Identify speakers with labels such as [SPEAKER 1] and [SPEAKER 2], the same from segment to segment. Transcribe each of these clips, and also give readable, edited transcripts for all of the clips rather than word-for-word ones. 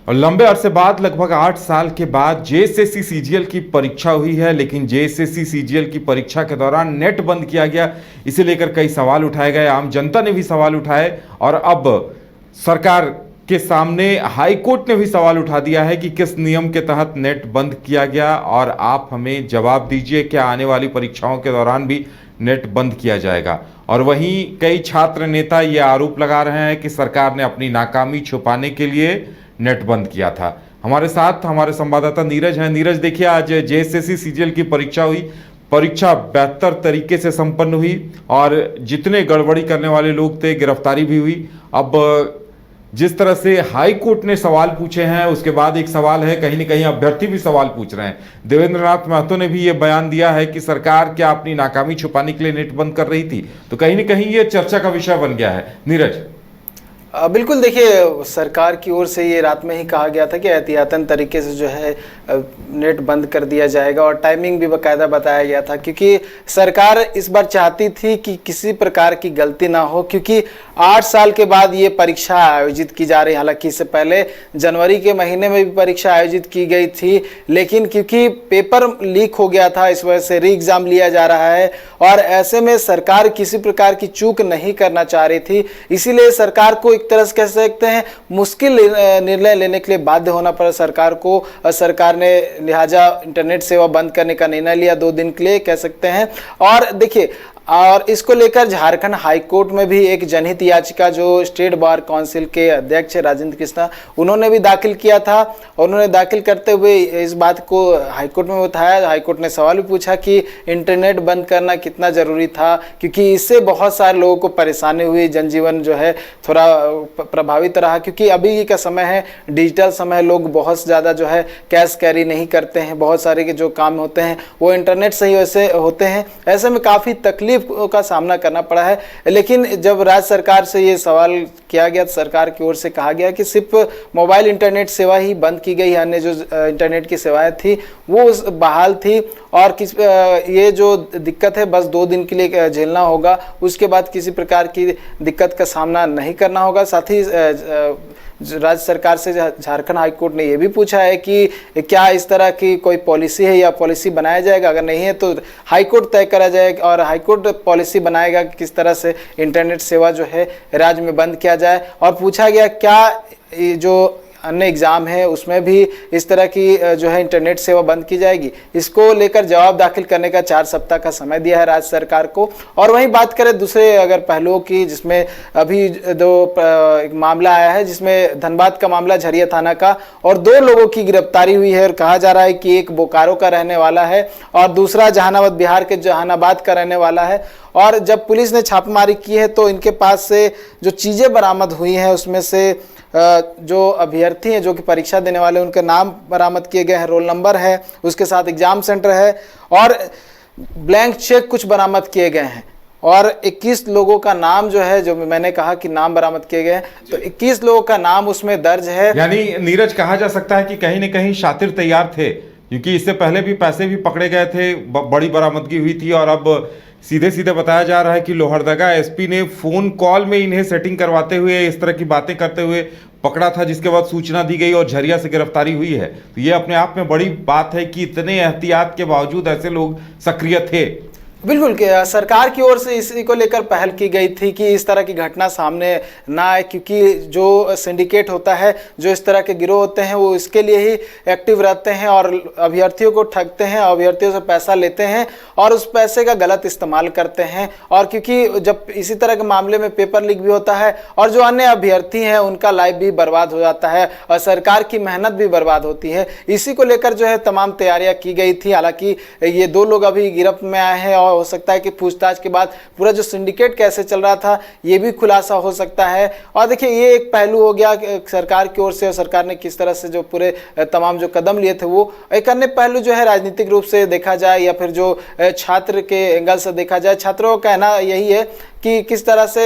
[SPEAKER 1] और लंबे अरसे बाद लगभग 8 साल के बाद जेएसएससी सीजीएल की परीक्षा हुई है, लेकिन जेएसएससी सीजीएल की परीक्षा के दौरान नेट बंद किया गया। इसे लेकर कई सवाल उठाए गए, आम जनता ने भी सवाल उठाए और अब सरकार के सामने हाईकोर्ट ने भी सवाल उठा दिया है कि किस नियम के तहत नेट बंद किया गया और आप हमें जवाब दीजिए, क्या आने वाली परीक्षाओं के दौरान भी नेट बंद किया जाएगा। और वहीं कई छात्र नेता ये आरोप लगा रहे हैं कि सरकार ने अपनी नाकामी छुपाने के लिए नेट बंद किया था। हमारे साथ हमारे संवाददाता नीरज हैं। नीरज, देखिए आज जेएसएससी सीजीएल की परीक्षा हुई, परीक्षा बेहतर तरीके से संपन्न हुई और जितने गड़बड़ी करने वाले लोग थे गिरफ्तारी भी हुई। अब जिस तरह से हाई कोर्ट ने सवाल पूछे हैं, उसके बाद एक सवाल है, कहीं ना कहीं अभ्यर्थी भी सवाल पूछ रहे हैं। देवेंद्र नाथ महतो ने भी ये बयान दिया है कि सरकार क्या अपनी नाकामी छुपाने के लिए नेट बंद कर रही थी, तो कहीं ना कहीं ये चर्चा का विषय बन गया है। नीरज,
[SPEAKER 2] बिल्कुल, देखिए सरकार की ओर से ये रात में ही कहा गया था कि एहतियातन तरीके से जो है नेट बंद कर दिया जाएगा और टाइमिंग भी बाकायदा बताया गया था, क्योंकि सरकार इस बार चाहती थी कि किसी प्रकार की गलती ना हो, क्योंकि 8 साल के बाद ये परीक्षा आयोजित की जा रही है। हालांकि इससे पहले जनवरी के महीने में भी परीक्षा आयोजित की गई थी, लेकिन क्योंकि पेपर लीक हो गया था इस वजह से री एग्ज़ाम लिया जा रहा है और ऐसे में सरकार किसी प्रकार की चूक नहीं करना चाह रही थी। इसीलिए सरकार को एक तरह से कह सकते हैं मुश्किल निर्णय लेने के लिए बाध्य होना पड़ा सरकार को। सरकार ने लिहाजा इंटरनेट सेवा बंद करने का निर्णय लिया 2 दिन के लिए कह सकते हैं। और देखिए, और इसको लेकर झारखंड हाईकोर्ट में भी एक जनहित याचिका जो स्टेट बार काउंसिल के अध्यक्ष राजेंद्र कृष्णा उन्होंने भी दाखिल किया था और उन्होंने दाखिल करते हुए इस बात को हाईकोर्ट में उठाया। हाईकोर्ट ने सवाल भी पूछा कि इंटरनेट बंद करना कितना ज़रूरी था, क्योंकि इससे बहुत सारे लोगों को परेशानी हुई, जनजीवन जो है थोड़ा प्रभावित रहा, क्योंकि अभी का समय है डिजिटल समय, लोग बहुत ज़्यादा जो है कैश कैरी नहीं करते हैं, बहुत सारे के जो काम होते हैं वो इंटरनेट से ही वैसे होते हैं। ऐसे में काफ़ी तकलीफ का सामना करना पड़ा है। लेकिन जब राज्य सरकार से ये सवाल किया गया तो सरकार की ओर से कहा गया कि सिर्फ मोबाइल इंटरनेट सेवा ही बंद की गई, अन्य जो इंटरनेट की सेवाएं थी वो बहाल थी और ये जो दिक्कत है बस 2 दिन के लिए झेलना होगा, उसके बाद किसी प्रकार की दिक्कत का सामना नहीं करना होगा। साथ ही राज्य सरकार से झारखंड हाईकोर्ट ने यह भी पूछा है कि क्या इस तरह की कोई पॉलिसी है या पॉलिसी बनाया जाएगा, अगर नहीं है तो हाईकोर्ट तय करा जाएगा और हाईकोर्ट पॉलिसी बनाएगा कि किस तरह से इंटरनेट सेवा जो है राज्य में बंद किया जाए। और पूछा गया क्या जो अन्य एग्ज़ाम है उसमें भी इस तरह की जो है इंटरनेट सेवा बंद की जाएगी। इसको लेकर जवाब दाखिल करने का 4 सप्ताह का समय दिया है राज्य सरकार को। और वहीं बात करें दूसरे अगर पहलुओं की, जिसमें अभी एक मामला आया है जिसमें धनबाद का मामला झरिया थाना का और 2 लोगों की गिरफ्तारी हुई है और कहा जा रहा है कि एक बोकारो का रहने वाला है और दूसरा जहानाबाद, बिहार के जहानाबाद का रहने वाला है। और जब पुलिस ने छापेमारी की है तो इनके पास से जो चीज़ें बरामद हुई हैं उसमें से जो अभ्यर्थी हैं जो कि परीक्षा देने वाले उनके नाम बरामद किए गए हैं, रोल नंबर है, उसके साथ एग्जाम सेंटर है और ब्लैंक चेक कुछ बरामद किए गए हैं और 21 लोगों का नाम जो है, जो मैंने कहा कि नाम बरामद किए गए हैं, तो 21 लोगों का नाम उसमें दर्ज है।
[SPEAKER 1] यानी नीरज, कहा जा सकता है कि कहीं ना कहीं शातिर तैयार थे, क्योंकि इससे पहले भी पैसे भी पकड़े गए थे, बड़ी बरामदगी हुई थी और अब सीधे सीधे बताया जा रहा है कि लोहरदगा एसपी ने फोन कॉल में इन्हें सेटिंग करवाते हुए, इस तरह की बातें करते हुए पकड़ा था, जिसके बाद सूचना दी गई और झरिया से गिरफ्तारी हुई है। तो ये अपने आप में बड़ी बात है कि इतने एहतियात के बावजूद ऐसे लोग सक्रिय थे।
[SPEAKER 2] बिल्कुल, सरकार की ओर से इसी को लेकर पहल की गई थी कि इस तरह की घटना सामने ना आए, क्योंकि जो सिंडिकेट होता है, जो इस तरह के गिरोह होते हैं वो इसके लिए ही एक्टिव रहते हैं और अभ्यर्थियों को ठगते हैं, अभ्यर्थियों से पैसा लेते हैं और उस पैसे का गलत इस्तेमाल करते हैं। और क्योंकि जब इसी तरह के मामले में पेपर लीक भी होता है और जो अन्य अभ्यर्थी हैं उनका लाइफ भी बर्बाद हो जाता है और सरकार की मेहनत भी बर्बाद होती है। इसी को लेकर जो है तमाम तैयारियाँ की गई थी। हालांकि ये 2 लोग अभी गिरफ्त में आए हैं और हो सकता है कि पूछताछ के बाद पूरा जो सिंडिकेट कैसे चल रहा था ये भी खुलासा हो सकता है। और देखिए, ये एक पहलू हो गया सरकार की ओर से और सरकार ने किस तरह से जो पूरे तमाम जो कदम लिए थे वो। एक अन्य पहलू जो है राजनीतिक रूप से देखा जाए या फिर जो छात्र के एंगल से देखा जाए, छात्रों का कहना यही है कि किस तरह से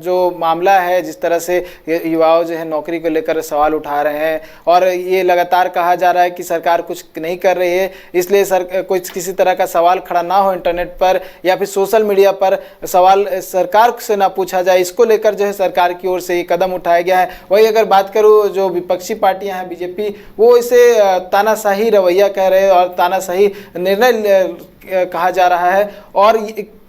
[SPEAKER 2] जो मामला है, जिस तरह से युवाओं जो है नौकरी को लेकर सवाल उठा रहे हैं और ये लगातार कहा जा रहा है कि सरकार कुछ नहीं कर रही है, इसलिए कुछ किसी तरह का सवाल खड़ा ना हो इंटरनेट पर या फिर सोशल मीडिया पर सवाल सरकार से ना पूछा जाए, इसको लेकर जो है सरकार की ओर से ये कदम उठाया गया है। वही अगर बात करूँ जो विपक्षी पार्टियां हैं बीजेपी, वो इसे तानाशाही रवैया कह रहे हैं और तानाशाही निर्णय कहा जा रहा है और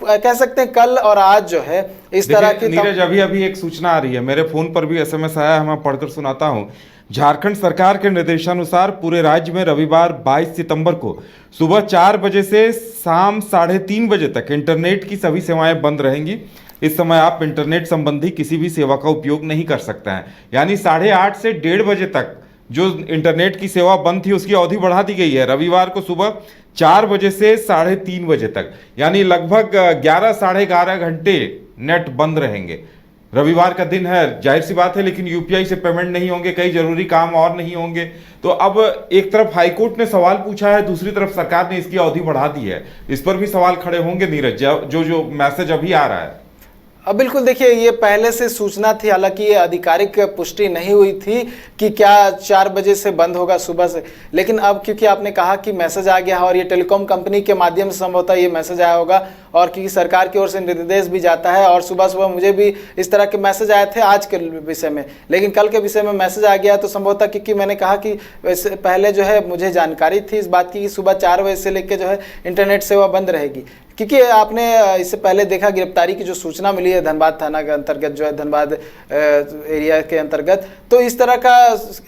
[SPEAKER 2] कह सकते हैं कल और आज जो है इस तरह की
[SPEAKER 1] नीरज अभी एक सूचना आ रही है, मेरे फोन पर भी एसएमएस आया है, मैं पढ़कर सुनाता हूं। झारखंड सरकार के निर्देशानुसार पूरे राज्य में रविवार 22 सितंबर को सुबह 4 बजे से शाम 3:30 बजे तक इंटरनेट की सभी सेवाएं बंद रहेंगी। इस समय आप इंटरनेट संबंधी किसी भी सेवा का उपयोग नहीं कर सकते हैं। यानी 8:30 से 1:30 बजे तक जो इंटरनेट की सेवा बंद थी उसकी अवधि बढ़ा दी गई है रविवार को सुबह 4 बजे से 3:30 बजे तक, यानी लगभग 11 साढ़े 11 घंटे नेट बंद रहेंगे। रविवार का दिन है, जाहिर सी बात है, लेकिन यूपीआई से पेमेंट नहीं होंगे, कई जरूरी काम और नहीं होंगे। तो अब एक तरफ हाईकोर्ट ने सवाल पूछा है, दूसरी तरफ सरकार ने इसकी अवधि बढ़ा दी है। इस पर भी सवाल खड़े होंगे नीरज, जो मैसेज अभी आ रहा है।
[SPEAKER 2] अब बिल्कुल देखिए, ये पहले से सूचना थी, हालांकि ये आधिकारिक पुष्टि नहीं हुई थी कि क्या 4 बजे से बंद होगा सुबह से, लेकिन अब क्योंकि आपने कहा कि मैसेज आ गया है और ये टेलीकॉम कंपनी के माध्यम से संभवतः ये मैसेज आया होगा और क्योंकि सरकार की ओर से निर्देश भी जाता है और सुबह सुबह मुझे भी इस तरह के मैसेज आए थे आज के विषय में, लेकिन कल के विषय में मैसेज आ गया तो संभवतः क्योंकि मैंने कहा कि वैसे पहले जो है मुझे जानकारी थी इस बात की कि सुबह 4 बजे से लेकर जो है इंटरनेट सेवा बंद रहेगी, क्योंकि आपने इससे पहले देखा गिरफ्तारी की जो सूचना मिली है धनबाद थाना के अंतर्गत, जो है धनबाद एरिया के अंतर्गत, तो इस तरह का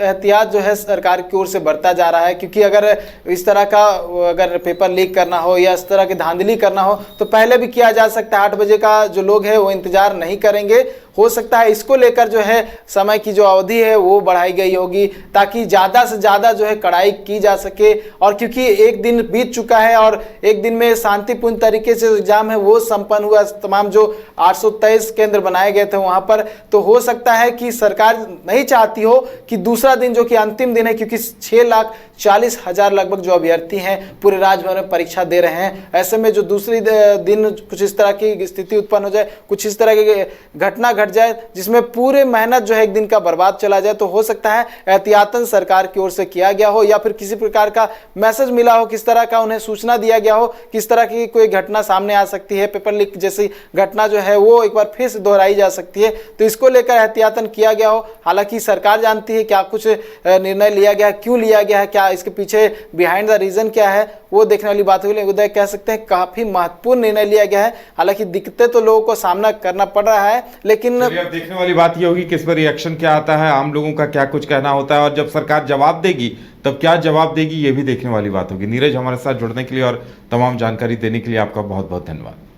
[SPEAKER 2] एहतियात जो है सरकार की ओर से बढ़ता जा रहा है। क्योंकि अगर इस तरह का अगर पेपर लीक करना हो या इस तरह की धांधली करना हो तो पहले भी किया जा सकता है। 8 बजे का जो लोग हैं वो इंतजार नहीं करेंगे, हो सकता है इसको लेकर जो है समय की जो अवधि है वो बढ़ाई गई होगी ताकि ज़्यादा से ज़्यादा जो है कड़ाई की जा सके। और क्योंकि एक दिन बीत चुका है और एक दिन में शांतिपूर्ण तरीके से एग्जाम है वो संपन्न हुआ, तमाम जो 823 केंद्र बनाए गए थे वहाँ पर, तो हो सकता है कि सरकार नहीं चाहती हो कि दूसरा दिन जो कि अंतिम दिन है, क्योंकि 6,40,000 लगभग जो अभ्यर्थी हैं पूरे राज्य भर में परीक्षा दे रहे हैं, ऐसे में जो दूसरी दिन कुछ इस तरह की स्थिति उत्पन्न हो जाए, कुछ इस तरह की घटना घट जाए जिसमें पूरे मेहनत जो है एक दिन का बर्बाद चला जाए, तो हो सकता है एहतियातन सरकार की ओर से किया गया हो या फिर किसी प्रकार का मैसेज मिला हो, किस तरह का उन्हें सूचना दिया गया हो, किस तरह की कोई घटना सामने आ सकती है, पेपर लीक जैसी घटना जो है वो एक बार फिर से दोहराई जा सकती है, तो इसको लेकर एहतियातन किया गया हो। हालांकि सरकार जानती है क्या कुछ निर्णय लिया गया है, क्यों लिया गया है, क्या इसके पीछे बिहाइंड द रीजन क्या है, वो देखने वाली बात होगी। उदय कह सकते हैं काफी महत्वपूर्ण निर्णय लिया गया है। हालांकि दिक्कतें तो लोगों को सामना करना पड़ रहा है, लेकिन
[SPEAKER 1] अब देखने वाली बात ये होगी कि इस पर रिएक्शन क्या आता है, आम लोगों का क्या कुछ कहना होता है और जब सरकार जवाब देगी तब क्या जवाब देगी, ये भी देखने वाली बात होगी। नीरज, हमारे साथ जुड़ने के लिए और तमाम जानकारी देने के लिए आपका बहुत बहुत धन्यवाद।